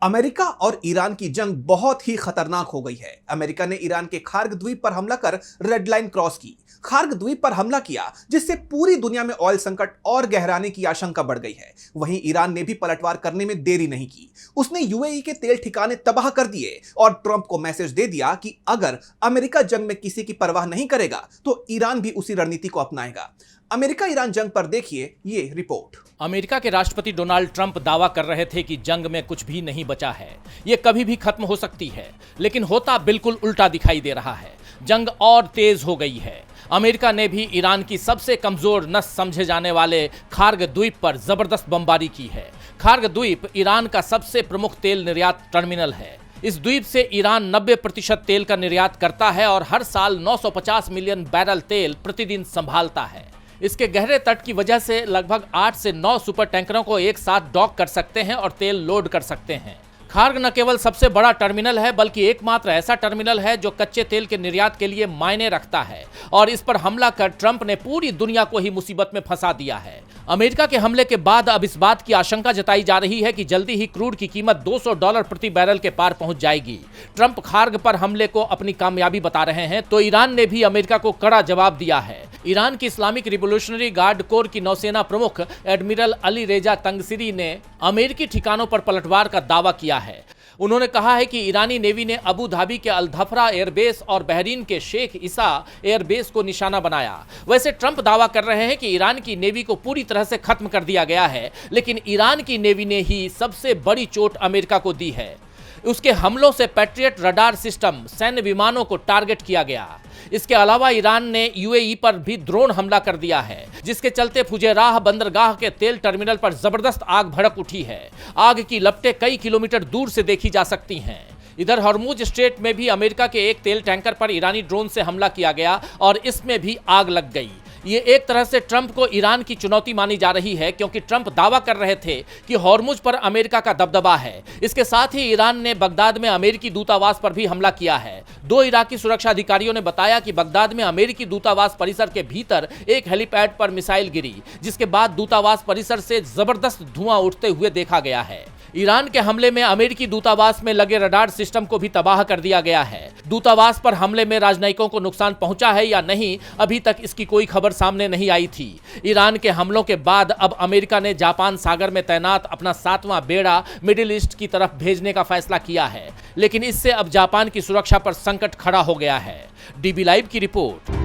America और Iran की जंग बहुत ही खतरनाक हो गई है। अमेरिका ने ईरान के खार्ग द्वीप पर हमला कर रेड लाइन क्रॉस की। खार्ग द्वीप पर हमला किया जिससे पूरी दुनिया में ऑयल संकट और गहराने की आशंका बढ़ गई है। वहीं ईरान ने भी पलटवार करने में देरी नहीं की। उसने यूएई के तेल ठिकाने तबाह कर दिए और ट्रंप को मैसेज दे दिया कि अगर अमेरिका जंग में किसी की परवाह नहीं करेगा तो ईरान भी उसी रणनीति को अपनाएगा। अमेरिका ईरान जंग पर देखिए ये रिपोर्ट। अमेरिका के राष्ट्रपति डोनाल्ड ट्रंप दावा कर रहे थे कि जंग में कुछ भी नहीं बचा है, ये कभी भी खत्म हो सकती है, लेकिन होता बिल्कुल उल्टा दिखाई दे रहा है। जंग और तेज हो गई है। अमेरिका ने भी ईरान की सबसे कमजोर नस समझे जाने वाले खार्ग द्वीप पर जबरदस्त बमबारी की है। खार्ग द्वीप ईरान का सबसे प्रमुख तेल निर्यात टर्मिनल है। इस द्वीप से ईरान 90% तेल का निर्यात करता है और हर साल 950 मिलियन बैरल तेल प्रतिदिन संभालता है। इसके गहरे तट की वजह से लगभग 8 से 9 सुपर टैंकरों को एक साथ डॉक कर सकते हैं और तेल लोड कर सकते हैं। खार्ग न केवल सबसे बड़ा टर्मिनल है बल्कि एकमात्र ऐसा टर्मिनल है जो कच्चे तेल के निर्यात के लिए मायने रखता है, और इस पर हमला कर ट्रंप ने पूरी दुनिया को ही मुसीबत में फंसा दिया है। अमेरिका के हमले के बाद अब इस बात की आशंका जताई जा रही है कि जल्दी ही क्रूड की कीमत $200 प्रति बैरल के पार पहुंच जाएगी। ट्रंप खार्ग पर हमले को अपनी कामयाबी बता रहे हैं तो ईरान ने भी अमेरिका को कड़ा जवाब दिया है। ईरान की इस्लामिक रिवोल्यूशनरी गार्ड कोर की नौसेना प्रमुख एडमिरल अली रेजा तंगसिरी ने अमेरिकी ठिकानों पर पलटवार का दावा किया है। उन्होंने कहा है कि ईरानी नेवी ने अबू धाबी के अल-धफरा एयरबेस और बहरीन के शेख ईसा एयरबेस को निशाना बनाया। वैसे ट्रंप दावा कर रहे हैं कि ईरान की नेवी को पूरी तरह से खत्म कर दिया गया है, लेकिन ईरान की नेवी ने ही सबसे बड़ी चोट अमेरिका को दी है। उसके हमलों से पैट्रियट रडार सिस्टम, सैन्य विमानों को टारगेट किया गया। इसके अलावा ईरान ने यूएई पर भी ड्रोन हमला कर दिया है, जिसके चलते फुजैराह बंदरगाह के तेल टर्मिनल पर जबरदस्त आग भड़क उठी है। आग की लपटें कई किलोमीटर दूर से देखी जा सकती हैं। इधर हॉर्मुज स्ट्रेट में भी अमेरिका के एक तेल टैंकर पर ईरानी ड्रोन से हमला किया गया और इसमें भी आग लग गई। ये एक तरह से ट्रंप को ईरान की चुनौती मानी जा रही है, क्योंकि ट्रंप दावा कर रहे थे कि हॉर्मुज पर अमेरिका का दबदबा है। इसके साथ ही ईरान ने बगदाद में अमेरिकी दूतावास पर भी हमला किया है। 2 इराकी सुरक्षा अधिकारियों ने बताया कि बगदाद में अमेरिकी दूतावास परिसर के भीतर एक हेलीपैड पर मिसाइल गिरी, जिसके बाद दूतावास परिसर से जबरदस्त धुआं उठते हुए देखा गया है। ईरान के हमले में अमेरिकी दूतावास में लगे रडार सिस्टम को भी तबाह कर दिया गया है। दूतावास पर हमले में राजनयिकों को नुकसान पहुंचा है या नहीं, अभी तक इसकी कोई खबर सामने नहीं आई थी। ईरान के हमलों के बाद अब अमेरिका ने जापान सागर में तैनात अपना 7वां बेड़ा मिडिल ईस्ट की तरफ भेजने का फैसला किया है, लेकिन इससे अब जापान की सुरक्षा पर संकट खड़ा हो गया है। डीबी लाइव की रिपोर्ट।